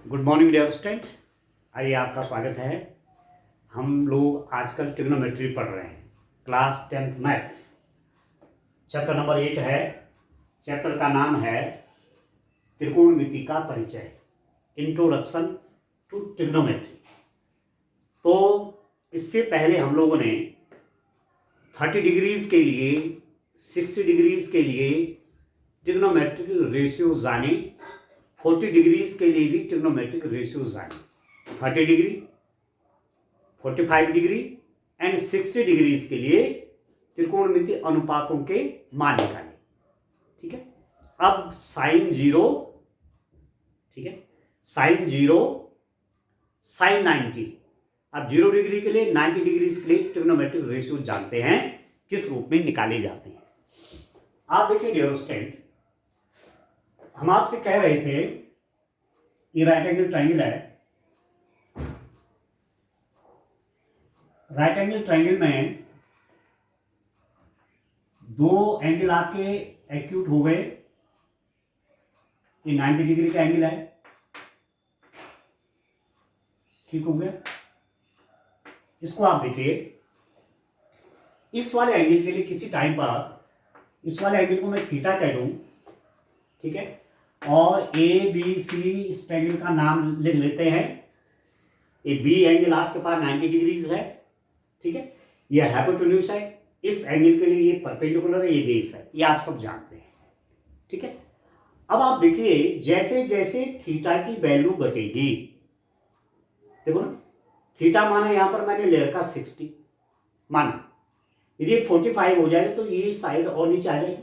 Good morning dear student. आइए आपका स्वागत है। हम लोग आजकल ट्रिग्नोमेट्री पढ़ रहे हैं, class 10th maths, chapter number 8 है। चैप्टर का नाम है त्रिकोणमिति का परिचय, इंट्रोडक्शन टू ट्रिग्नोमेट्री। तो इससे पहले हम लोगों ने 30 डिग्रीज के लिए, 60 डिग्रीज के लिए ट्रिग्नोमेट्रिक रेशियोज जाने, 40 डिग्रीज के लिए भी ट्रिग्नोमेट्रिक रेशियोज जाने। 30 डिग्री, 45 डिग्री एंड 60 डिग्रीज के लिए त्रिकोणमिति अनुपातों के मान निकाले। ठीक है। अब साइन 0, ठीक है, साइन 0, साइन 90। अब 0 डिग्री के लिए, 90 डिग्रीज के लिए ट्रिग्नोमेट्रिक रेशियो जानते हैं किस रूप में निकाले जाते हैं। आप देखिए डियर स्टूडेंट, हम आपसे कह रहे थे ये राइट एंगल ट्राइंगल है। राइट एंगल ट्राइंगल में दो एंगल आपके एक्यूट हो गए। ये 90 डिग्री का एंगल है, ठीक हो गया। इसको आप देखिए, इस वाले एंगल के लिए किसी टाइम पर इस वाले एंगल को मैं थीटा कह दूं, ठीक है, और ए बी सी इस एंगल का नाम लिख लेते हैं। ये बी एंगल आपके पास 90 डिग्रीज है, ठीक है, ये हाइपोटेन्यूज है। इस एंगल के लिए ये परपेंडिकुलर है, ये बेस है, ये आप सब जानते हैं, ठीक है। अब आप देखिए, जैसे जैसे थीटा की वैल्यू घटेगी, देखो ना, थीटा माना यहां पर मैंने ले रखा 60 माना, यदि 45 हो जाएगा तो ये साइड और नीचे आ जाएगी।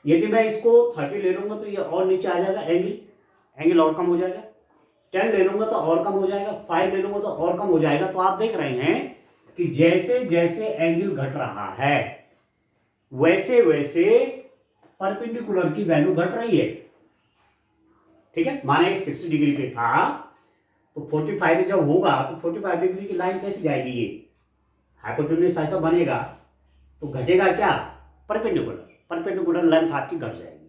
यदि मैं इसको 30 ले लूंगा तो ये और नीचे आ जाएगा, एंगल और कम हो जाएगा। 10 ले लूंगा तो और कम हो जाएगा, 5 ले लूंगा तो और कम हो जाएगा। तो आप देख रहे हैं कि जैसे जैसे एंगल घट रहा है वैसे वैसे परपेंडिकुलर की वैल्यू घट रही है, ठीक है। माना ये 60 डिग्री पे था तो 45 जब होगा तो 45 डिग्री की लाइन कैसी जाएगी, ये हाइपोटेन्यूज ऐसा बनेगा तो घटेगा क्या, परपेंडिकुलर लेंथ आपकी घट जाएगी,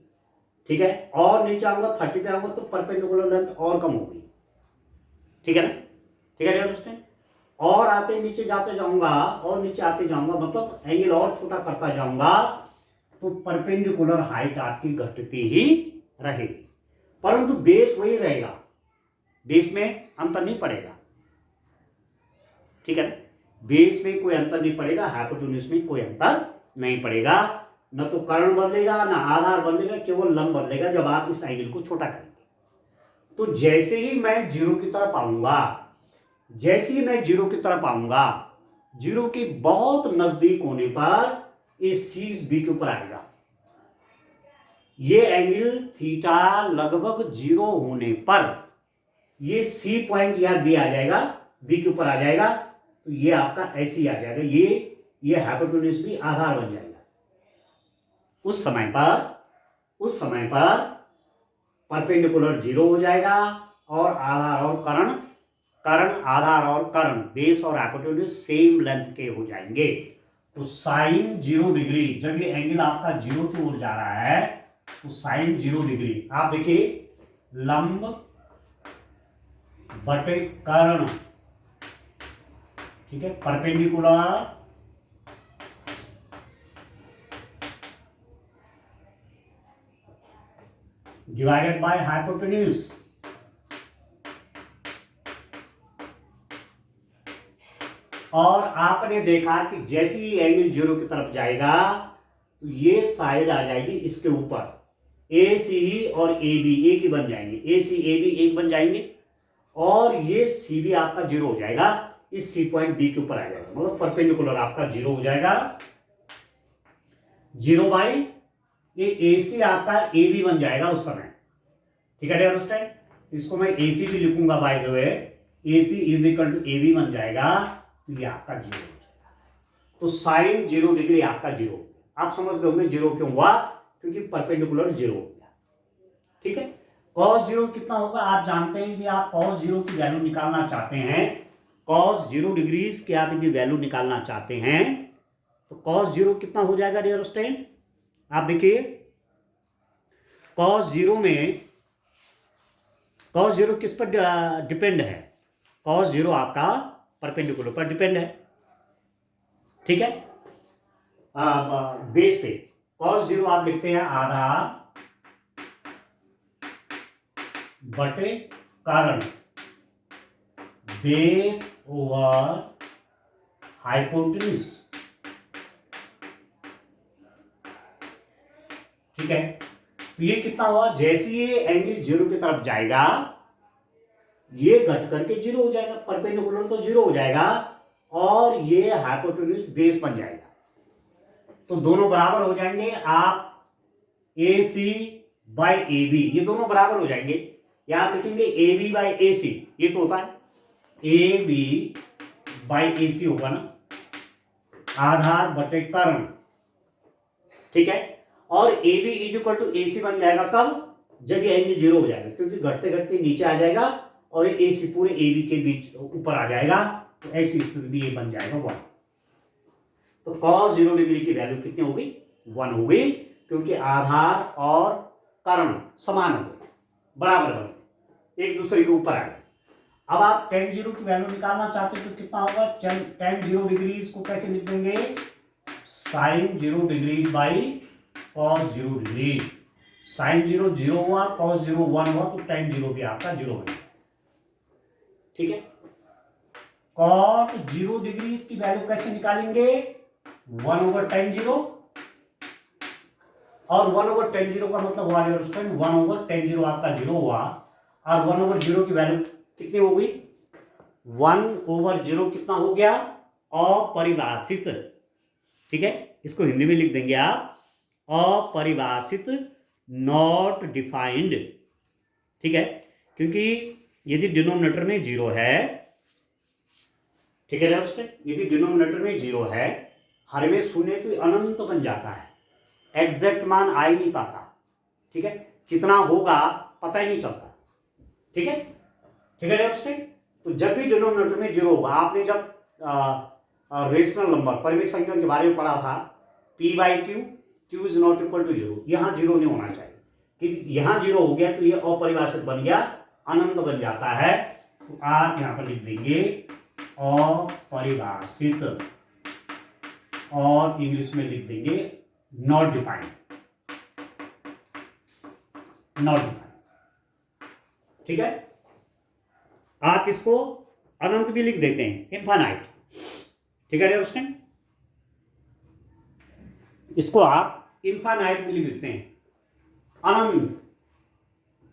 ठीक है। और नीचे आऊंगा 30 पे आऊंगा तो परपेंडिकुलर लेंथ और कम होगी, ठीक है ना, ठीक है डियर स्टूडेंट। और आते नीचे जाते जाऊंगा और नीचे आते जाऊंगा, मतलब एंगल और छोटा करता जाऊंगा तो परपेंडिकुलर हाइट आपकी घटती ही रहेगी, परंतु बेस वही रहेगा, बेस में अंतर नहीं पड़ेगा, ठीक है ना। बेस में कोई अंतर नहीं पड़ेगा, हाइपोटेन्यूज में कोई अंतर नहीं पड़ेगा। न तो कर्ण बदलेगा ना आधार बदलेगा, केवल लंब बदलेगा जब आप इस एंगल को छोटा करेंगे। तो जैसे ही मैं जीरो की तरफ आऊंगा, जैसे ही मैं जीरो की तरफ आऊंगा, जीरो के बहुत नजदीक होने पर ये सी बी के ऊपर आएगा। ये एंगल थीटा लगभग 0 होने पर ये सी पॉइंट या बी आ जाएगा, बी के ऊपर आ जाएगा, तो ये आपका ऐसे ही आ जाएगा, ये हाइपोटेन्यूज भी आधार बन जाएगा। उस समय पर परपेंडिकुलर 0 हो जाएगा और आधार और कर्ण आधार और कर्ण, बेस और हाइपोटेन्यूज सेम लेंथ के हो जाएंगे। तो साइन 0 डिग्री, जब ये एंगल आपका 0 की ओर जा रहा है तो साइन 0 डिग्री, आप देखिए लंब बटे कर्ण, ठीक है, परपेंडिकुलर डिवाइडेड बाय हाइपोटेन्यूज, और आपने देखा कि जैसे ही एंगल 0 की तरफ जाएगा तो ये साइड आ जाएगी इसके ऊपर, ए सी और ए बी एक ही बन जाएंगे, ए सी ए बी एक बन जाएंगे, और ये सी बी आपका 0 हो जाएगा, इस सी पॉइंट बी के ऊपर आ जाएगा, मतलब परपेंडिकुलर आपका 0 हो जाएगा। 0 बाई ये ए सी आपका ए बी बन जाएगा उस समय, ठीक है अंडरस्टैंड। इसको मैं ए सी भी लिखूंगा by the way, A C is equal to A B बन जाएगा, तो ये आपका 0 हो जाएगा। तो साइन 0 डिग्री आपका 0, आप समझ गए होंगे 0 क्यों हुआ, क्योंकि परपेंडिकुलर 0 हो गया, ठीक है। cos 0 कितना होगा आप जानते हैं, यदि आप cos 0 की वैल्यू निकालना चाहते हैं, cos 0 डिग्रीज की आप यदि वैल्यू निकालना चाहते हैं तो cos 0 कितना हो जाएगा डियर स्टूडेंट, आप देखिए cos 0 में कॉस जीरो किस पर डिपेंड है? कॉस जीरो आपका परपेंडिकुलर पर डिपेंड है, ठीक है, बेस पे। कॉस जीरो आप लिखते हैं आधा बटे कारण, बेस ओवर हाइपोटेन्यूज, ठीक है। तो ये कितना हुआ? जैसे ये एंगल जीरो की तरफ जाएगा ये घट करके जीरो हो जाएगा, परपेंडिकुलर तो जीरो हो जाएगा और ये हाइपोटेन्यूज बेस बन जाएगा, तो दोनों बराबर हो जाएंगे। आप ए सी बाई ए बी, ये दोनों बराबर हो जाएंगे, या आप लिखेंगे ए बी बाई ए सी, ये तो होता है ए बी बाई ए सी होगा ना, आधार बटे कर्ण, ठीक है। और A B is equal to A C बन जाएगा कब? जब ये एंगल जीरो हो जाएगा, क्योंकि घटते घटते नीचे आ जाएगा और ए सी पूरे ए बी के बीच ऊपर आ जाएगा, तो ऐसी स्थिति में ये बन जाएगा 1। तो cos 0 डिग्री की वैल्यू कितनी हो गई? 1 हो गई, क्योंकि आधार और कर्ण समान हो गए, बराबर बन गए, एक दूसरे के ऊपर आ गए। अब आप tan 0 की वैल्यू निकालना चाहते हो तो कितना होगा? tan 0 डिग्री को कैसे लिख देंगे? sin 0 degree by cos 0 degree. sin 0 0 हुआ, cos 0 1 हुआ, तो tan 0 भी आपका 0 बन गया, ठीक है। cot 0 डिग्री की वैल्यू कैसे निकालेंगे? 1 ओवर tan 0, और 1 ओवर tan 0 का मतलब हुआ 1 ओवर tan 0 आपका 0 हुआ, और 1 ओवर 0 की वैल्यू कितनी हो गई? 1 ओवर 0 कितना हो गया? अपरिभाषित, ठीक है। इसको हिंदी में लिख देंगे आप अपरिभाषित, नॉट डिफाइंड, ठीक है, क्योंकि यदि डिनोमिनेटर में 0 है, ठीक है ना दोस्तों, यदि डिनोमिनेटर में 0 है, हर में शून्य तो अनंत बन जाता है, एग्जैक्ट मान आ ही नहीं पाता, ठीक है, कितना होगा पता ही नहीं चलता, ठीक है, ठीक है दोस्तों। तो जब भी डिनोमिनेटर में 0 होगा, आपने जब रेशनल नंबर परिमित संख्या के बारे में पढ़ा था, p by q is not equal to 0, यहां 0 नहीं होना चाहिए, कि यहां 0 हो गया तो ये अपरिभाषित बन गया, अनंत बन जाता है, तो आप यहां पर लिख देंगे अपरिभाषित, और इंग्लिश में लिख देंगे नॉट डिफाइंड, नॉट डिफाइंड, ठीक है। आप इसको अनंत भी लिख देते हैं, इनफाइनाइट, ठीक है दोस्तों, इसको आप इनफाइनाइट भी लिख देते हैं, अनंत,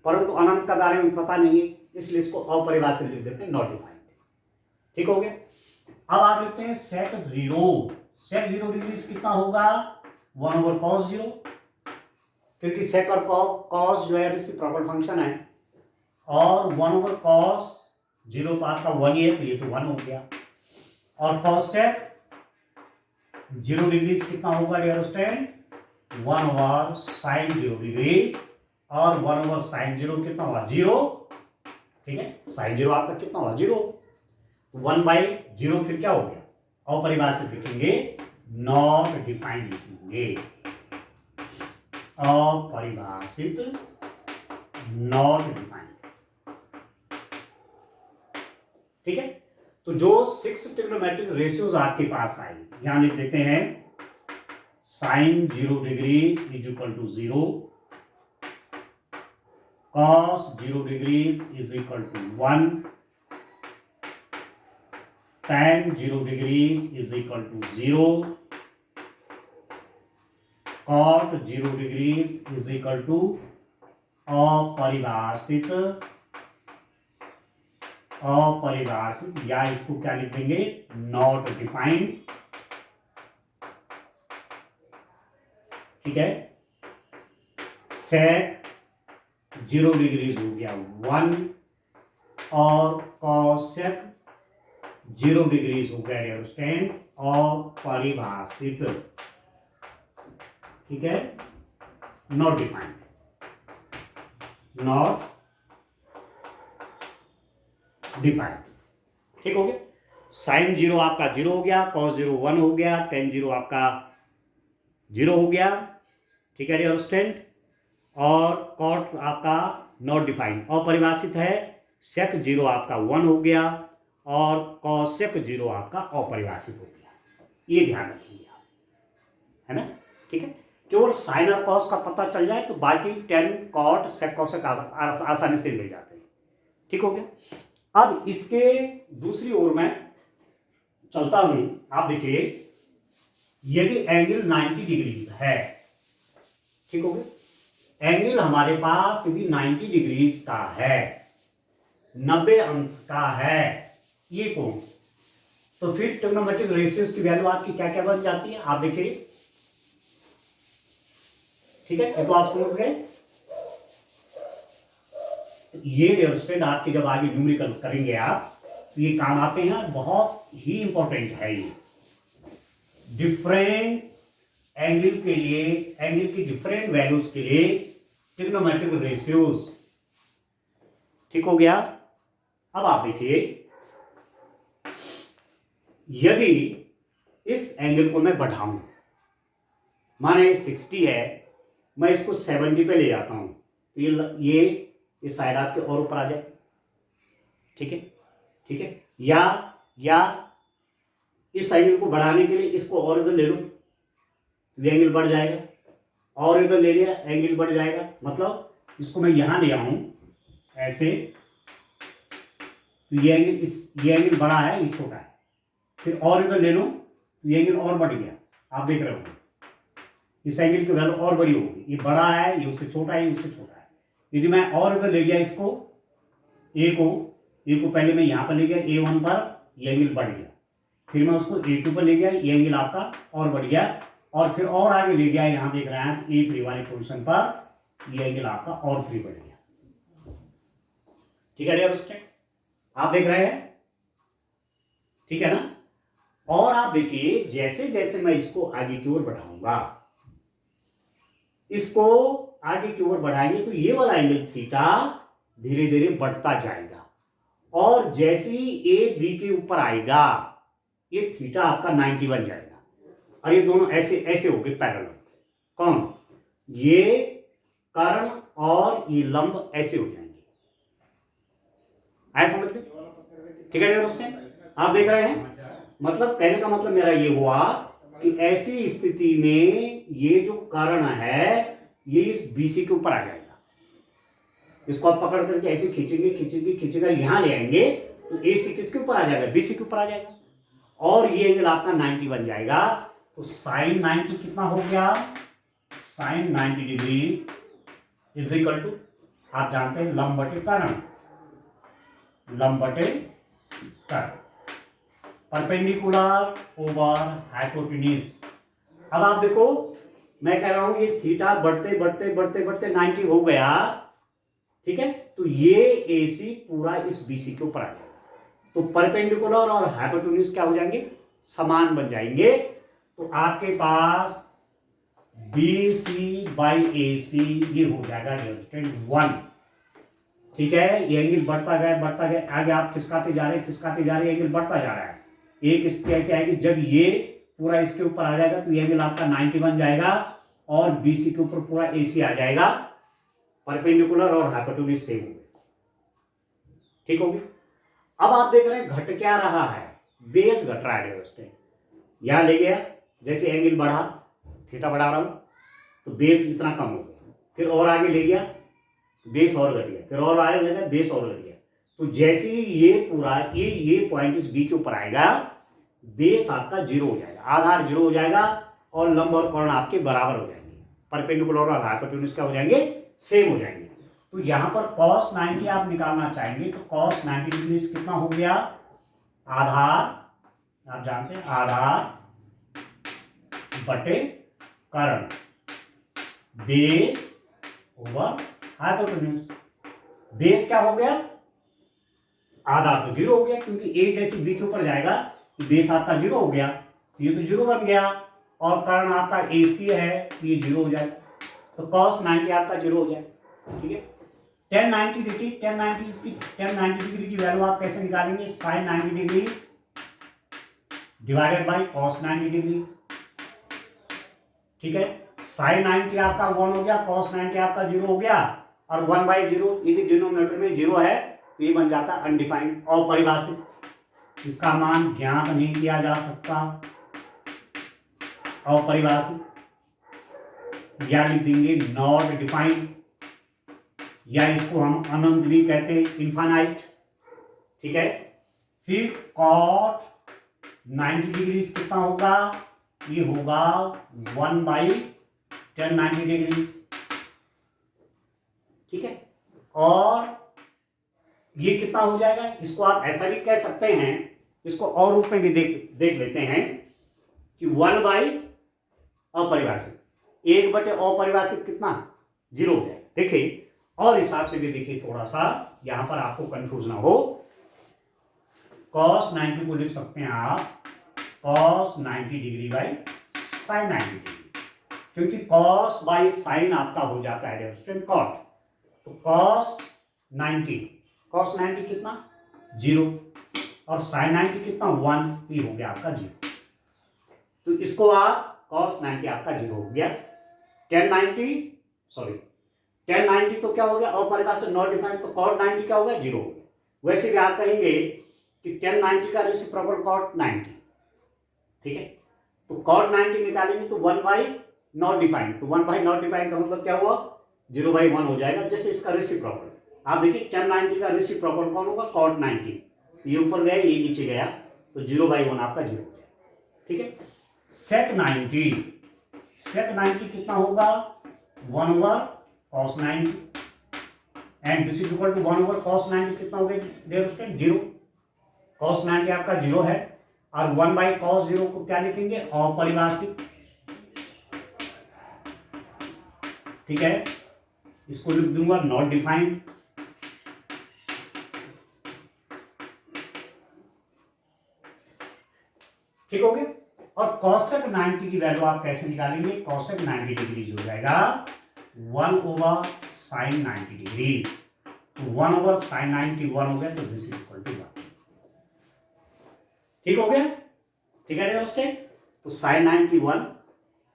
परंतु अनंत का बारे में पता नहीं है, इसलिए इसको अपरिभाषित लिख देते हैं, नॉट डिफाइंड, ठीक हो गया। अब आप लिखते हैं sec 0, sec 0 डिग्री कितना होगा? 1 ओवर cos 0, क्योंकि sec और cos जो है रेसिप्रोकल फंक्शन है, और 1 ओवर cos 0 तो आपका 1 ही है, तो ये तो 1 हो गया, और cos sec 0 डिग्री कितना होगा dear student? 1 over sin 0 degree, और 1 ओवर sin 0 कितना हुआ? 0, ठीक है, sin 0 आपका कितना हुआ? 0, 1 बाई 0 फिर क्या हो गया? अपरिभाषित लिखेंगे, नॉट डिफाइंड लिखेंगे, अपरिभाषित, नॉट डिफाइंड, ठीक है। तो जो 6 ट्रिग्नोमेट्रिक रेशियोज आपके पास आए, यहां लिख देते हैं sin 0 degree is equal to 0, cos 0 degree is equal to 1, tan 0 degrees is equal to 0, cot 0 degrees is equal to अपरिभाषित, अपरिभाषित, या इसको क्या लिख देंगे? नॉट डिफाइंड, ठीक है। sec 0 डिग्रीज हो गया 1, और cosec 0 डिग्रीज हो गया डियर स्टूडेंट अपरिभाषित, ठीक है, नॉट डिफाइंड, नॉट डिफाइंड, ठीक हो गया। sin 0 आपका 0 हो गया, cos 0 1 हो गया, tan 0 आपका 0 हो गया, ठीक है डियर स्टूडेंट, और cot आपका नॉट डिफाइंड, अपरिभाषित है। सेक 0 आपका 1 हो गया और कॉसेक 0 आपका अपरिभाषित हो गया। ये ध्यान रखिए आप, है ना, ठीक है। केवल साइन और कॉस का पता चल जाए तो बाकी टेन कॉट सेक कॉसेक आसानी से मिल जाते हैं। ठीक हो गया। अब इसके दूसरी ओर मैं चलता हूं। आप देखिए, यदि एंगल 90 डिग्रीज है, ठीक हो गया, एंगल हमारे पास यदि 90 डिग्रीज का है, 90 अंश का है ये कोण, तो फिर ट्रिग्नोमेट्रिक रेशियोज की वैल्यू आपकी क्या क्या बन जाती है, आप देखिए। ठीक है, ये तो आप समझ गए। ये डेमोन्स्ट्रेट आपके जब आगे न्यूमेरिकल करेंगे आप, तो ये काम आते हैं, बहुत ही इंपॉर्टेंट है ये। डिफरेंट एंगल के लिए, एंगल की डिफरेंट वैल्यूज के लिए ट्रिग्नोमेट्रिक रेशियोज। ठीक हो गया। अब आप देखिए, यदि इस एंगल को मैं बढ़ाऊं, माने 60 है, मैं इसको 70 पे ले जाता हूं, तो ये साइड आपके और ऊपर आ जाए। ठीक है, ठीक है। या इस एंगल को बढ़ाने के लिए इसको और इधर ले लो, तो एंगल बढ़ जाएगा, और इधर ले लिया एंगल बढ़ जाएगा। मतलब इसको मैं यहां ले आऊं ऐसे, तो ये एंगल बड़ा है, ये छोटा है, फिर और इधर ले लो तो ये एंगल और बढ़ गया। आप देख रहे हो, इस एंगल की वैल्यू और बड़ी होगी, ये बड़ा है, ये उससे छोटा है, ये उससे छोटा है। यदि मैं और इधर ले गया इसको, ए को पहले मैं यहां पर ले गया A1 पर, ये एंगल बढ़ गया, फिर मैं उसको A2 पर ले गया, ये एंगल आपका और बढ़ गया, और फिर और आगे ले गया, यहां देख रहे हैं A3 वाली पोजीशन पर, ये एंगल आपका और 3 बढ़ गया। ठीक है डियर स्टूडेंट, आप देख रहे हैं, ठीक है ना। और आप देखिए, जैसे जैसे मैं इसको आगे की ओर बढ़ाऊंगा, इसको आगे की ओर बढ़ाएंगे तो ये वाला एंगल थीटा धीरे धीरे बढ़ता जाएगा, और जैसे ही ए बी के ऊपर आएगा, ये थीटा आपका 90 बन जाएगा, और ये दोनों ऐसे ऐसे हो गए पैरेलल। कौन? ये कर्ण और ये लंब ऐसे हो जाएंगे। आया समझ में? ठीक है दोस्तों, आप देख रहे हैं। मतलब कहने का मतलब मेरा ये हुआ कि ऐसी स्थिति में ये जो कर्ण है ये इस बीसी के ऊपर आ जाएगा। इसको आप पकड़ करके ऐसे खींचेंगे खींचेंगे खींचेंगे, यहां ले आएंगे तो एसी किसके ऊपर आ जाएगा? बीसी के ऊपर आ जाएगा, और ये एंगल आपका 90 बन जाएगा। तो साइन 90 कितना हो गया? Sine 90 degree is equal to, आप जानते हैं, लंब बटे कर्ण, लंब बटे कर्ण, परपेंडिकुलर ओवर हाइपोटेन्यूज। अब आप देखो, मैं कह रहा हूं ये थीटा बढ़ते बढ़ते बढ़ते बढ़ते 90 हो गया, ठीक है, तो ये एसी पूरा इस बीसी के ऊपर आ जाएगा। तो परपेंडिकुलर और हाइपोटेन्यूज क्या हो जाएंगे? समान बन जाएंगे। तो आपके पास BC बाई AC ये हो जाएगा 1। ठीक है, ये एंगल बढ़ता गया, आगे आप खिसकाते जा रहे, एंगल बढ़ता जा रहा है। एक स्थिति ऐसी आएगी जब ये पूरा इसके ऊपर आ जाएगा तो ये एंगल आपका 90 बन जाएगा, और BC के ऊपर पूरा AC आ जाएगा, परपेंडिकुलर और हाइपोटेन्यूज सेम हो गए। ठीक होगी। अब आप देख रहे हैं घट क्या रहा है? बेस घट रहा है दोस्तों। यहां ले गया, जैसे एंगल बढ़ा, थीटा बढ़ा रहा हूं तो बेस इतना कम हो गया, फिर और आगे ले गया बेस और घट गया, फिर और आगे ले गया बेस और घट गया। तो जैसे ही ये पूरा ये पॉइंट इस बी के ऊपर आएगा, बेस आपका 0 हो जाएगा, आधार 0 हो जाएगा, और लंब और कर्ण आपके बराबर हो जाएंगे, परपेंडिकुलर और हाइपोटेन्यूज क्या हो जाएंगे? सेम हो जाएंगे। तो यहां पर cos 90 आप निकालना चाहेंगे तो cos 90 डिग्री कितना हो गया? आधार, आप जानते हैं, आधार बटे कर्ण, बेस ओवर हाइपोटेन्यूज। बेस क्या हो गया? आधार तो 0 हो गया, क्योंकि ए जैसे बी के ऊपर जाएगा तो बेस आपका 0 हो गया, तो ये तो 0 बन गया, और कर्ण आपका AC है तो ये 0 हो जाएगा। तो cos 90 आपका 0 हो जाएगा। ठीक है, tan 90 देखिए, tan 90 डिग्री की वैल्यू आप कैसे निकालेंगे? sin 90 degree divided by cos 90 degree. ठीक है, sin 90 आपका 1 हो गया, cos 90 आपका 0 हो गया, और 1/0 यदि डिनोमिनेटर में 0 है तो ये बन जाता अनडिफाइंड, अपरिभाषित, इसका मान ज्ञात नहीं किया जा सकता, अपरिभाषित, या लिख देंगे नॉट डिफाइंड, या इसको हम अनंत भी कहते हैं, इनफाइनाइट। ठीक है, फिर कॉट 90 डिग्री कितना होगा, ये होगा 1/10 90 डिग्री। ठीक है, और ये कितना हो जाएगा, इसको आप ऐसा भी कह सकते हैं, इसको और रूप में भी देख लेते हैं कि 1/अपरिभाषित, 1/अपरिभाषित कितना 0 हो जाए। देखिए और हिसाब से भी देखिए, थोड़ा सा यहां पर आपको कंफ्यूज ना हो, cos 90 को लिख सकते हैं आप cos 90 degree by sin 90 degree, क्योंकि cos बाई sin आपका हो जाता है स्टूडेंट cot, तो cos 90 कितना 0 और sin 90 कितना 1, ये हो गया आपका 0। तो इसको आप cos 90 आपका 0 हो गया, tan 90 तो क्या हो गया, अपरिभाषित नॉट डिफाइंड, तो cot 90 क्या हो गया 0 हो गया। वैसे भी आप कहेंगे कि tan 90 का रेसिप्रोकल cot 90। ठीक है, तो cot 90 निकालेंगे तो 1/नॉट डिफाइंड, तो 1/नॉट डिफाइंड का मतलब क्या हुआ 0/1 हो जाएगा। जैसे इसका रेसिप्रोकल आप देखिए, tan 90 का रेसिप्रोकल कौन होगा cot 90, ये ऊपर गया ये नीचे गया, तो 0/1 आपका 0 हो जाएगा। ठीक है, sec 90 कितना होगा 1/cos 90, and this is equal to 1/cos 90 कितना हो गया डियर स्टूडेंट 0, cos 90 आपका 0 है, और 1/cos 0 को क्या लिखेंगे अपरिभाषित। ठीक है, इसको लिख दूंगा नॉट डिफाइंड। ठीक हो गया, और cosec 90 की वैल्यू आप कैसे निकालेंगे, cosec 90 डिग्री हो जाएगा 1/sin 90 डिग्री, तो 1/sin 90 1 हो गया, तो दिस इज इक्वल टू 1। ठीक हो गया, ठीक है दोस्तों, तो sin 90 1,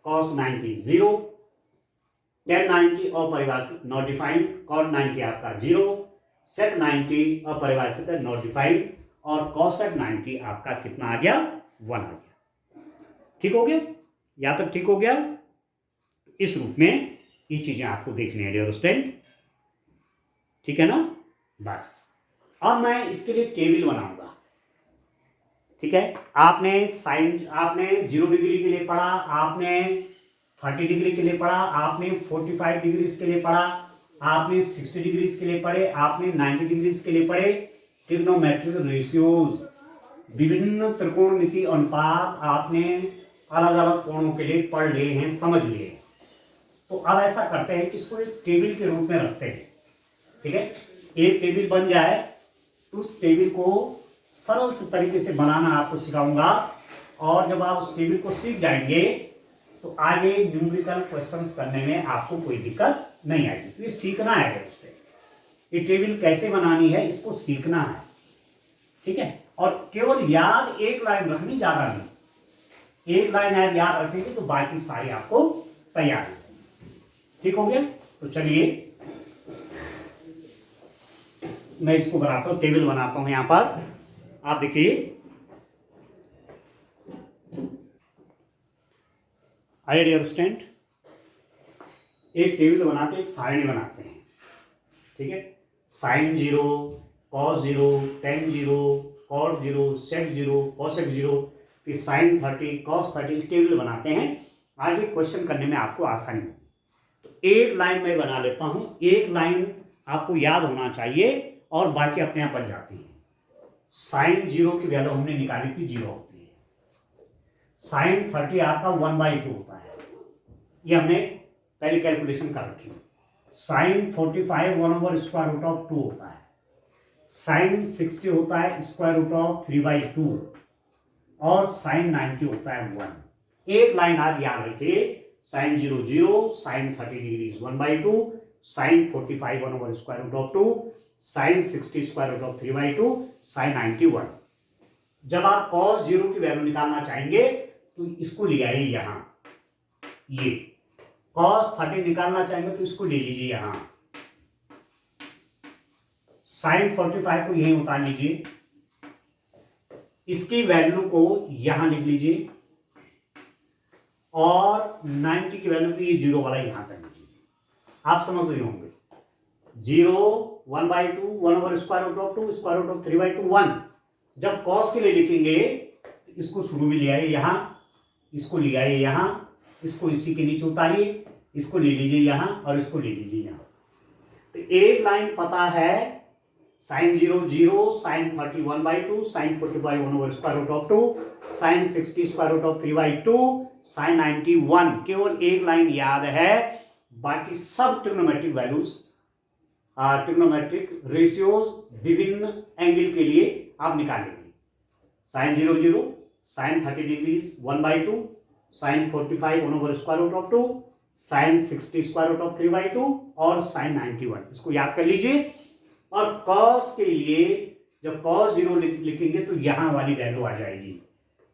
cos 90 0, tan 90 अपरिभाषित नॉट डिफाइंड, cot 90 आपका 0, sec 90 अपरिभाषित है नॉट डिफाइंड, और cosec 90 आपका कितना आ गया 1 आ गया। ठीक हो गया, यहां तक ठीक हो गया। इस रूप में ये चीजें आपको देखनी है डियर स्टूडेंट। ठीक है ना, बस अब मैं इसके लिए टेबल बनाऊंगा। ठीक है, आपने 0 डिग्री के लिए पढ़ा, आपने 30 डिग्री के लिए पढ़ा, आपने 45 डिग्री के लिए पढ़ा, आपने 60 डिग्री के लिए पढ़े, आपने 90 डिग्री के लिए पढ़े। ट्रिग्नोमेट्रिक रेशियोज, विभिन्न त्रिकोणमिति अनुपात आपने अलग अलग कोणों के लिए पढ़ लिए हैं, समझ लिए हैं। तो अब ऐसा करते हैं कि इसको एक टेबल के रूप में रखते हैं। ठीक है, एक टेबल बन जाए तो उस टेबल को सरल से तरीके से बनाना आपको सिखाऊंगा, और जब आप उस टेबल को सीख जाएंगे तो आगे न्यूमेरिकल क्वेश्चंस करने में आपको कोई दिक्कत नहीं आएगी। तो ये सीखना है उससे, ये टेबल कैसे बनानी है इसको सीखना है। ठीक है, और केवल याद एक लाइन रखनी, ज्यादा नहीं, एक लाइन याद रखेंगे तो बाकी सारी आपको तैयार है। ठीक हो गया, तो चलिए मैं इसको बनाता हूं, टेबल बनाता हूं। यहां पर आप देखिए, आइए डियर स्टूडेंट, एक टेबल बनाते हैं, एक सारणी बनाते हैं। ठीक है, sin 0, cos 0, tan 0, cot 0, sec 0, cosec 0, फिर sin 30, cos 30 टेबल बनाते हैं, आगे क्वेश्चन करने में आपको आसानी हो। तो एक लाइन मैं बना लेता हूं, एक लाइन आपको याद होना चाहिए और बाकी अपने आप बन जाती है। sin 0 की वैल्यू हमने निकाली थी 0 होती है, sin 30 आपका 1/2 होता है, ये हमने पहले कैलकुलेशन कर रखी है। sin 45 1/√2 होता है, sin 60 होता है √3/2, और sin 90 होता है 1। एक लाइन आप याद रखिए, sin 0 0, sin 30 degree 1/2, sin 45 1/√2, sin 60 √3/2, sin 90 1। जब आप cos 0 की वैल्यू निकालना चाहेंगे तो इसको ले आइए यहां, ये cos 30 निकालना चाहेंगे तो इसको ले लीजिए यहां, साइन 45 को यहीं उतार लीजिए, इसकी वैल्यू को यहां लिख लीजिए और 90 की वैल्यू को ये जीरो वाला यहां कर लीजिए। आप समझ रहे होंगे, 0 1/2 1/√2 √3/2 1। जब कॉस के लिए लिखेंगे तो इसको शुरू में ले आइए यहां, इसको ले आइए यहां, इसको इसी के नीचे उतारिए, इसको ले लीजिए यहां और इसको ले लीजिए यहां। तो एक लाइन पता है sine 0 0, sine 30 1/2, sine 45 1/√2, sine 60 √3/2, sine 90 1। केवल एक लाइन याद है, बाकी सब ट्रिग्नोमेट्रिक वैल्यूज, ट्रिग्नोमेट्रिक रेशियोज विभिन्न एंगल के लिए आप निकालेंगे। Sine 0 0, sine 30 degrees 1/2, sine 45 1/√2, sine 60 √3/2 और साइन 91। इसको याद कर लीजिए। और कॉस के लिए जब कॉस 0 लिखेंगे तो यहां वाली वैल्यू आ जाएगी,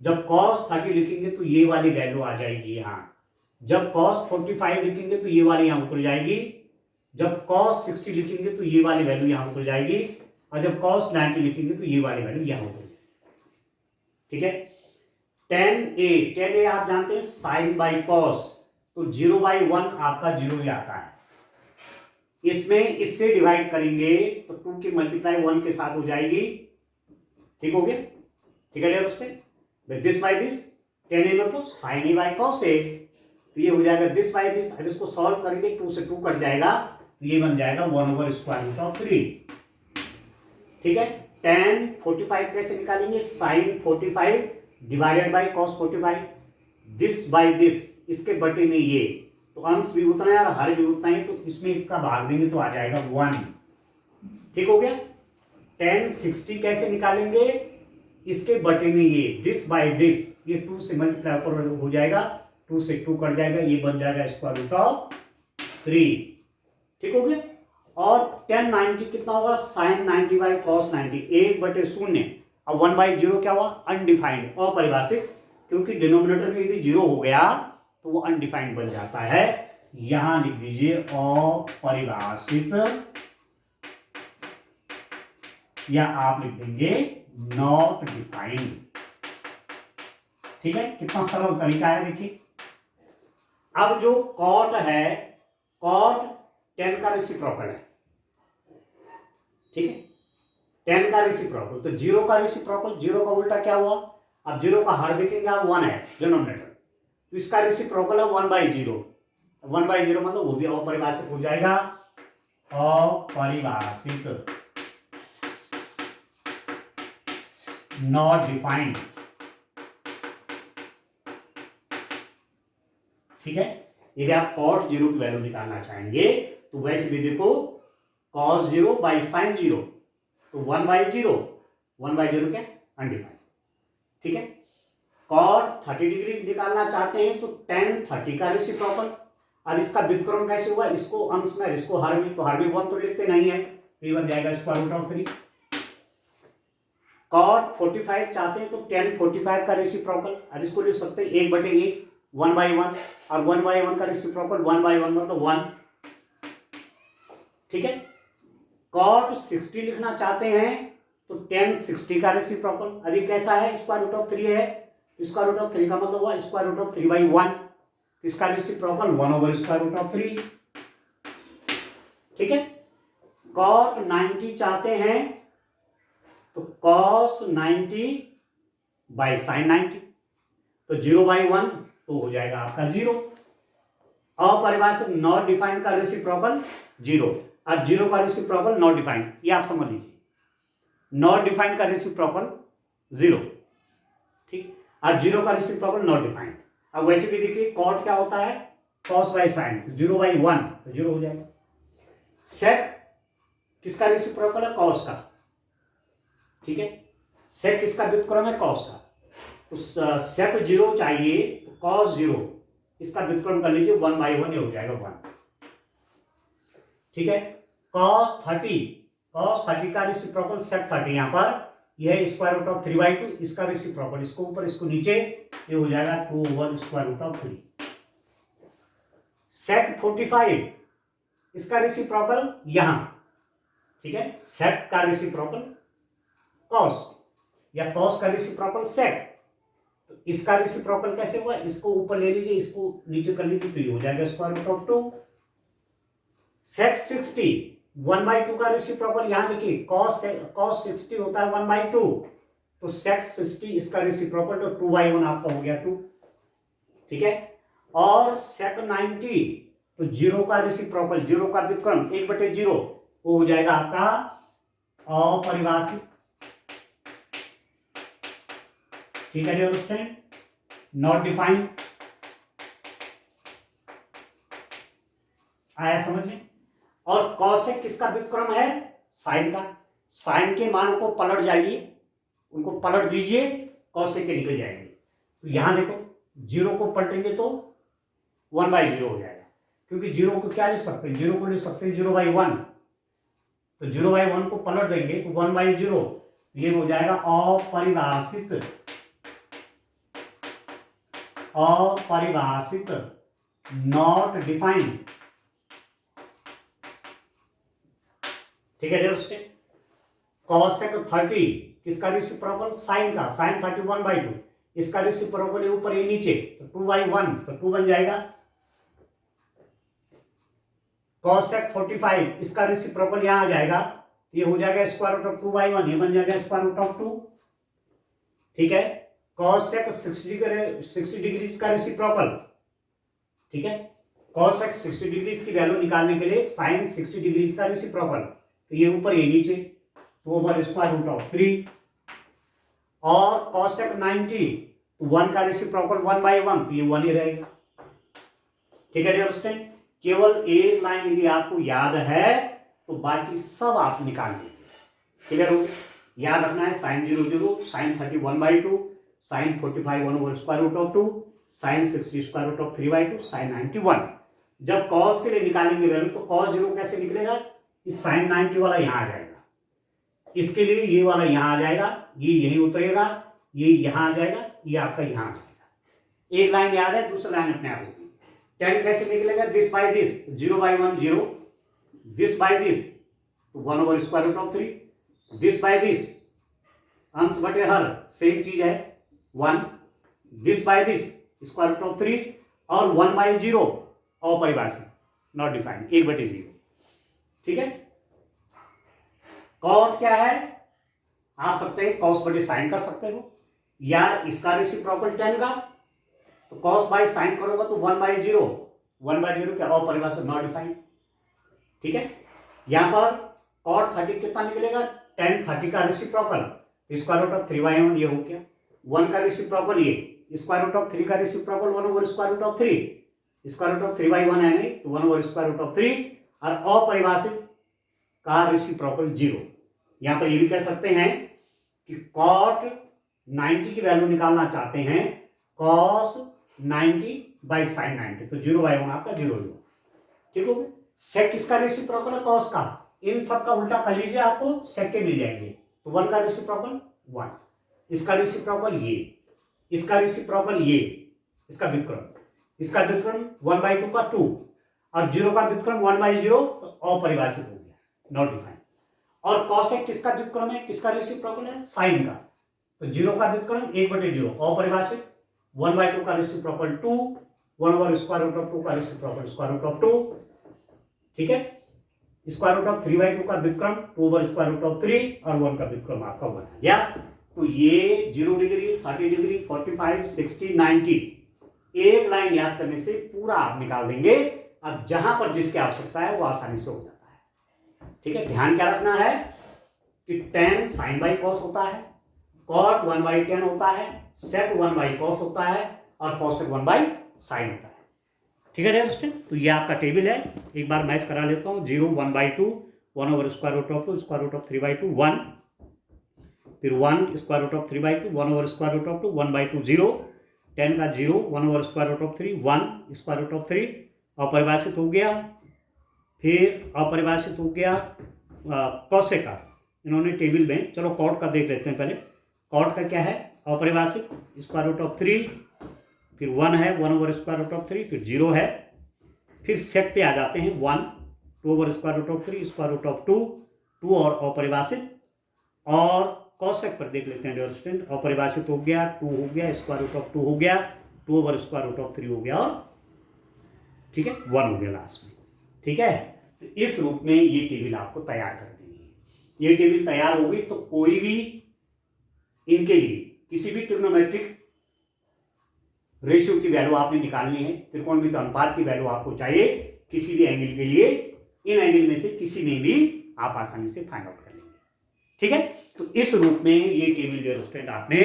जब कॉस 30 लिखेंगे तो ये वाली वैल्यू आ जाएगी यहां, जब कॉस 45 लिखेंगे तो ये वाली यहां उतर जाएगी, जब कॉस 60 लिखेंगे तो ये वाली वैल्यू यहां उतर जाएगी, और जब कॉस 90 लिखेंगे तो ये वाली वैल्यू यहां उतर जाएगी। ठीक है। tan a आप जानते हैं साइन बाई कॉस, तो 0/1 आपका 0 ही आता है। इसमें इससे डिवाइड करेंगे तो 2 की मल्टीप्लाई 1 के साथ हो जाएगी। ठीक हो गया, ठीक है दोस्तों। This by this, tan a मतलब sine a by cos a, तो ये हो जाएगा दिस बाई दिस। अब इसको सॉल्व करेंगे, 2 से 2 कट जाएगा, तो ये बन जाएगा 1/√3। ठीक है। tan 45 कैसे निकालेंगे, sine 45 divided by cos 45, this by this, इसके बटे में ये, तो अंश भी उतना है और हर भी उतना है, तो इसमें इसका भाग देंगे तो आ जाएगा 1। ठीक हो गया। tan 60 कैसे निकालेंगे, इसके बटे में ये दिस बाई दिस, ये 2 से मल्टीप्लाई ऊपर हो जाएगा, 2 से 2 कट जाएगा, ये बन जाएगा √3। ठीक हो गया। और tan 90 कितना होगा, साइन 90 बाई कॉस 90, 1/0। अब 1/0 क्या हुआ, अनडिफाइंड, अपरिभाषित, क्योंकि डिनोमिनेटर में यदि 0 हो गया तो वो अनडिफाइंड बन जाता है। यहां लिख दीजिए अपरिभाषित, या आप लिख देंगे नॉट डिफाइंड। ठीक है, कितना सरल तरीका है देखिए। अब जो कॉट है, कॉट tan का रेसिप्रोकल है। ठीक है, tan का रेसिप्रोकल, तो 0 का रेसिप्रोकल, 0 का उल्टा क्या हुआ, अब 0 का हर देखेंगे आप 1 है डिनोमिनेटर, तो इसका रेसिप्रोकल है 1/0। 1/0 मतलब वो भी अपरिभाषित हो जाएगा, अपरिभाषित, नॉट डिफाइंड। ठीक है। यदि आप cot 0 की वैल्यू निकालना चाहेंगे तो वैसे भी देखो, cos 0 बाई साइन 0, तो 1/0, 1/0 क्या, अनडिफाइंड। ठीक है। cot 30 डिग्री निकालना चाहते हैं तो tan 30 का रेसिप्रोकल। अब इसका व्युत्क्रम कैसे हुआ, इसको अंश में, इसको हर में, तो हर में 1 तो लिखते नहीं है, तो ये बन जाएगा √3। cot 45 चाहते हैं तो tan 45 का रेसिप्रोकल, अब इसको लिख सकते हैं 1/1, 1/1, और 1/1 का रेसिप्रोकल 1/1 मतलब 1। ठीक है। cot 60 लिखना चाहते हैं तो tan 60 का रेसिप्रोकल, अभी कैसा है, √3 है, √3 का मतलब हुआ √3/1, इसका रेसिप्रोकल 1/√3। ठीक है। cot 90 चाहते हैं तो cos 90 बाई साइन 90, तो 0/1 तो हो जाएगा आपका 0। अपरिभाषित नॉट डिफाइंड का रेसिप्रोकल 0, और 0 का रेसिप्रोकल नॉट डिफाइंड, ये आप समझ लीजिए, नॉट डिफाइंड का रेसिप्रोकल 0। ठीक, और 0 का रेसिप्रोकल नॉट डिफाइंड। अब वैसे भी देखिए cot क्या होता है, cos बाई साइन, 0/1 तो 0 हो जाएगा। sec किसका रेसिप्रोकल है, cos का। ठीक है, sec किसका व्युत्क्रम है, cos का, तो sec 0 चाहिए तो cos 0, इसका व्युत्क्रम कर लीजिए 1/1, ये हो जाएगा 1। ठीक है। cos 30 का रेसिप्रोकल sec 30, यहां पर यह है √3/2, इसका रेसिप्रोकल, इसको ऊपर इसको नीचे, ये हो जाएगा 2/√3। sec 45 इसका रेसिप्रोकल यहां, ठीक है, सेक का रेसिप्रोकल कॉस या कॉस का रेसिप्रोकल सेक। तो इसका रेसिप्रोकल कैसे हुआ, इसको ऊपर ले लीजिए, इसको नीचे कर लीजिए, तो ये हो जाएगा स्क्वायर रूट ऑफ 2। सेक 60 1/2 का रेसिप्रोकल यहां देखिए, कॉस 60 होता है 1/2, तो सेक 60 इसका रेसिप्रोकल तो 2/1 आपका हो गया 2। ठीक है, और सेक 90 तो 0 का रेसिप्रोकल, 0 का व्युत्क्रम 1/0 वो हो जाएगा आपका अपरिभाषित। ठीक है डियर, नॉट डिफाइंड। आया समझ में। और कॉसेक किसका व्युत्क्रम है, साइन का। साइन के मानों को पलट जाइए, उनको पलट दीजिए, कॉसेक के निकल जाएंगे। तो यहां देखो 0 को पलटेंगे तो 1/0 हो जाएगा, क्योंकि 0 को क्या लिख सकते हैं, 0 को लिख सकते हैं 0/1, तो 0/1 को पलट देंगे तो 1/0, ये हो जाएगा अपरिभाषित। अपरिभाषित, नॉट डिफाइंड। ठीक है डियर, कॉसेक 30 किसका रेसिप्रोकल, साइन का, साइन 30 1/2, इसका रेसिप्रोकल ये ऊपर ये नीचे, तो 2/1, तो 2 बन जाएगा। कॉसेक 45 इसका रेसिप्रोकल यहां आ जाएगा, ये हो जाएगा स्क्वायर रूट ऑफ 2/1, ये बन जाएगा स्क्वायर रूट ऑफ 2। ठीक है, कॉसेक 60 डिग्री का रेसिप्रोकल। ठीक है, कॉसेक 60 डिग्री की वैल्यू निकालने के लिए साइन 60 डिग्री का रेसिप्रोकल, तो ये ऊपर ये नीचे, तो ओवर स्क्वायर रूट ऑफ 3। और कॉसेक 90 तो 1 का रेसिप्रोकल 1/1, तो ये 1 ही रहेगा। ठीक है डियर, केवल एक लाइन यदि आपको याद है तो बाकी सब आप निकाल लीजिए। क्लियर हो, याद रखना है sine 0 0, sine 30 1/2, sine 45 1 over square root of 2, sine 60 square root of 3/2, sine 90 1। जब कॉस के लिए निकालेंगे वैल्यू तो कॉस 0 कैसे निकलेगा, इस साइन 90 वाला यहां आ जाएगा, इसके लिए ये वाला यहां आ जाएगा, ये यहीं उतरेगा, ये यहां आ जाएगा, ये आपका यहां आ जाएगा। एक लाइन याद है, दूसरी लाइन अपने आप होगी। 10 कैसे निकलेगा, this by this 0/1 0, this by this तो 1 over square root of 3, this by this अंश बटे हर सेम चीज है 1, this by this square root of 3, और 1/0 अपरिभाषित, नॉट डिफाइंड 1/0। ठीक है, कॉट क्या है, आप सकते हैं कॉस बटे साइन कर सकते हो, या इसका रेसिप्रोकल 10 का, तो कॉस बाय साइन करोगे तो 1/0, 1/0 क्या अपरिभाषित, नॉट डिफाइंड। ठीक है, यहां पर कॉट 30 कितना निकलेगा, 10 30 का रेसिप्रोकल, स्क्वायर रूट ऑफ 3/1 ये हो गया, 1 का रेसिप्रोकल ये, स्क्वायर रूट ऑफ 3 का reciprocal 1 over square root of 3, square root of 3/1 है नहीं, तो 1 ओवर स्क्वायर रूट ऑफ 3, और अपरिभाषित का रेसिप्रोकल 0। यहां पर ये भी कह सकते हैं कि कॉट 90 की वैल्यू निकालना चाहते हैं, कॉस 90 बाई साइन 90, तो 0/1 आपका 0 0। ठीक हो गया। सेक किसका रेसिप्रोकल है, कॉस का, इन सब का उल्टा कर लीजिए, आपको सेक के मिल जाएंगे। तो 1 का रेसिप्रोकल 1, इसका रेसिप्रोकल ये, इसका रेसिप्रोकल ये, इसका व्युत्क्रम, इसका व्युत्क्रम 1/2 का 2, और 0 का व्युत्क्रम 1/0, तो अपरिभाषित हो गया, नॉट डिफाइंड। और कॉसेक किसका व्युत्क्रम है, किसका रेसिप्रोकल है, साइन का, तो 0 का व्युत्क्रम 1/0 अपरिभाषित, 1/2 का reciprocal 2, 1 over square root of 2 का रेसिप्रोकल स्क्वायर रूट ऑफ 2। ठीक है, स्क्वायर रूट ऑफ 3/2 का व्युत्क्रम 2 ओवर स्क्वायर रूट ऑफ 3, और 1 का व्युत्क्रम आपका 1 है। या तो ये 0 डिग्री 30 डिग्री 45 60 90 एक लाइन याद करने से पूरा आप निकाल देंगे। अब जहां पर जिसकी आवश्यकता है वो आसानी से हो जाता है। ठीक है, ध्यान क्या रखना है कि tan sin बाई कॉस होता है, cot 1/tan होता है, sec 1/cos होता है, और cosec 1/sin होता है। ठीक है डियर, तो ये आपका टेबल है, एक बार मैच करा लेता हूँ। 0 1/2, 1 over square root of 2, square root of 3/2 1, फिर 1 square root of 3/2, 1 over square root of 2 1/2 0, 10 का 0, 1 over square root of 3 1 square root of 3, अपरिभाषित हो गया। फिर अपरिभाषित हो गया कॉसेक का, इन्होंने टेबल में, चलो कॉट का देख लेते हैं पहले। कॉट का क्या है, अपरिभाषित स्क्वायर रूट ऑफ 3, फिर 1 है 1 ओवर स्क्वायर रूट ऑफ 3, फिर 0 है, फिर सेक पे आ जाते हैं 1 2 over square root of 3 square root of 2 2 और अपरिभाषित, और कौशिक पर देख लेते हैं डियर स्टूडेंट। अपरिभाषित हो गया, 2 हो गया, स्क्वायर रूट ऑफ 2 हो गया, 2 ओवर स्क्वायर रूट ऑफ 3 हो गया, और ठीक है 1 हो गया लास्ट में। ठीक है, तो इस रूप में ये टेबल आपको तैयार कर देनी है। ये टेबल तैयार हो गई तो कोई भी इनके लिए किसी भी ट्रिग्नोमेट्रिक रेशियो की वैल्यू आपने निकालनी है, त्रिकोणमिति अनुपात की वैल्यू आपको चाहिए किसी भी एंगल के लिए, इन एंगल में से किसी में भी आप आसानी से फाइंड आउट कर लेंगे। ठीक है, तो इस रूप में ये टेबल डियर स्टूडेंट आपने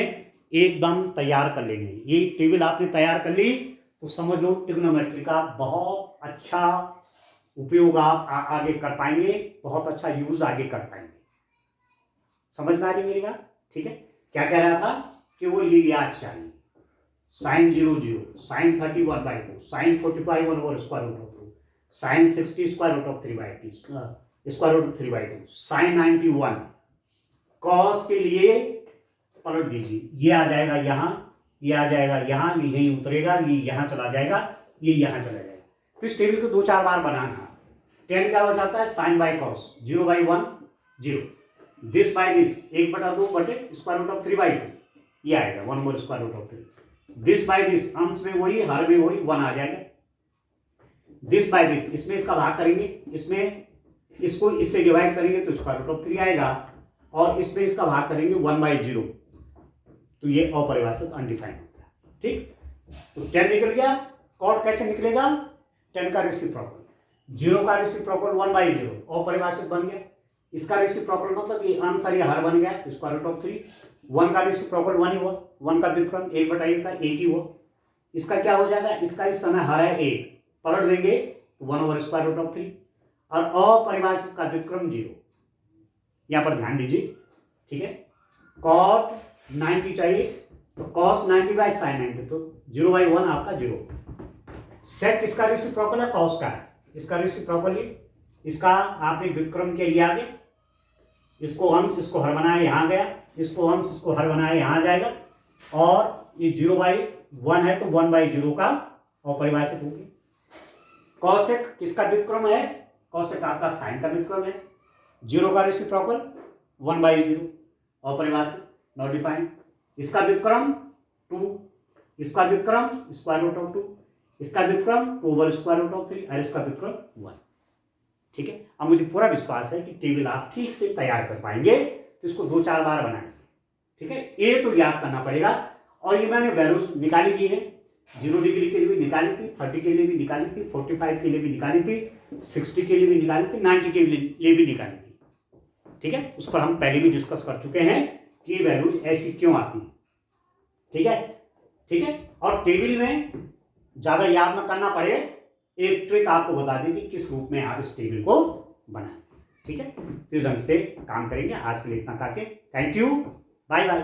एकदम तैयार कर लेंगे। ये टेबल आपने तैयार कर ली तो समझ लो ट्रिग्नोमेट्री का बहुत अच्छा उपयोग आप आगे कर पाएंगे, बहुत अच्छा यूज आगे कर पाएंगे। समझ में आ रही मेरी बात? ठीक है, क्या कह रहा था कि वो ये याद चाहिए sine 0 0, sine 31/2, sine 45 1 over square root of 2, sine 60 square root of 3/2, square root of 3/2, sine 91। Cos के लिए पलट दीजिए, ये आ जाएगा यहाँ, ये आ जाएगा यहाँ, ये यहीं उतरेगा, ये यहाँ चला जाएगा, ये यहाँ चला जाएगा। तो इस टेबल को 2-4 बार बनाना। tan क्या हो जाता है, sine by cos, 0/1 0, this by this 1/2 बटे स्क्वायर रूट ऑफ 3/2, ये आएगा 1 over square root of 3, this by this अंश में वही हर में वही 1 आ जाएगा, दिस बाई दिस इसमें इसका भाग करेंगे, इसमें इसको इससे डिवाइड करेंगे तो स्क्वायर रूट ऑफ 3 आएगा, और इसमें इसका भाग करेंगे 1/0, तो ये अपरिभाषित अनडिफाइंड होता है। ठीक, तो tan निकल गया, कॉट कैसे निकलेगा, tan का रेसिप्रोकल, 0 का रेसिप्रोकल 1/0 अपरिभाषित बन गया, इसका रेसिप्रोकल मतलब ये आंसर ये हर बन गया तो स्क्वायर रूट ऑफ 3, 1 का रेसिप्रोकल 1 ही हुआ, 1 का व्युत्क्रम 1/1 का 1 ही हुआ, इसका क्या हो जाएगा, इसका इस समय हर है 1, पलट देंगे तो 1 ओवर स्क्वायर रूट ऑफ 3, और अपरिभाषित का व्युत्क्रम 0। यहां पर ध्यान दीजिए, ठीक है, cot 90 चाहिए तो cos 90 बाई साइन 90, तो 0/1 आपका 0। सेक किसका रेसिप्रोकल है, cos का है, इसका रेसिप्रोकल ही, इसका आपने व्युत्क्रम के लिए आगे, इसको अंश इसको हर बनाया यहां गया, इसको अंश इसको हर बनाया यहां जाएगा, और ये 0/1 है तो 1/0 का अपरिभाषित होगी। कॉसेक किसका व्युत्क्रम है, कॉसेक आपका साइन का व्युत्क्रम है, 0 का रेसिप्रोकल 1/0 अपरिभाषित नॉट डिफाइंड, इसका व्युत्क्रम 2, इसका व्युत्क्रम स्क्वायर रूट ऑफ 2, इसका व्युत्क्रम 2 ओवर स्क्वायर रूट ऑफ 3, और इसका व्युत्क्रम 1। ठीक है, अब मुझे पूरा विश्वास है कि टेबल आप ठीक से तैयार कर पाएंगे, तो इसको 2-4 बार बनाएंगे। ठीक है, ये तो याद करना पड़ेगा, और ये मैंने वैल्यूज निकाली भी है, 0 डिग्री के लिए भी निकाली थी, 30 के लिए भी निकाली थी, 45 के लिए भी निकाली थी, 60 के लिए भी निकाली थी, 90 के लिए भी निकाली थी। ठीक है, उस पर हम पहले भी डिस्कस कर चुके हैं कि वैल्यूज ऐसी क्यों आती है। ठीक है, ठीक है, और टेबल में ज्यादा याद न करना पड़े, एक ट्रिक आपको बता दी कि किस रूप में आप इस टेबल को बनाएं। ठीक है, इस ढंग से काम करेंगे। आज के लिए इतना काफी, थैंक यू, बाय बाय।